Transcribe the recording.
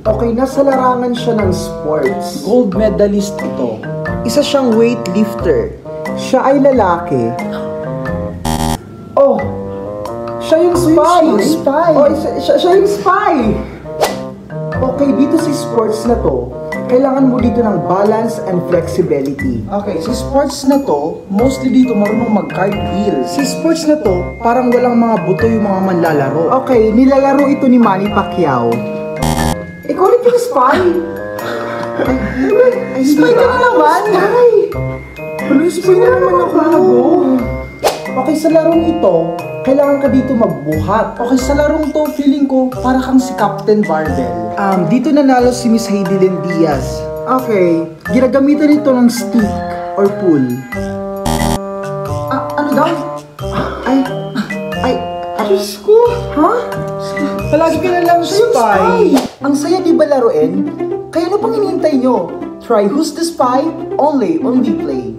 Okay, nasa larangan siya ng sports. Gold medalist ito. Isa siyang weightlifter. Siya ay lalaki. Oh, siya yung spy. Siya yung spy. Oh, siya yung spy. Okay, dito sa sports na to, kailangan mo dito ng balance and flexibility. Okay, sa sports na to, mostly dito marunong mag-cartwheel. Sa sports na to, parang walang mga buto yung mga manlalaro. Okay, nilalaro ito ni Manny Pacquiao. Ikaw ulit yung spy. Ay, Spy ka na naman! Spy! Ano, spy na naman ako. Okay, sa larong ito, kailangan ka dito magbuhat. Okay, sa larong to, feeling ko, para kang si Captain Barbell. Dito nanalo si Miss Haydilyn Diaz. Okay, ginagamitan ito ng stick or pool. Ano daw? Diyos ko! Ha? Palagi ka na lang spy. Ang saya di ba laruin? Kaya ano pang hinihintay nyo? Try Who's the Spy? Only on Dplay.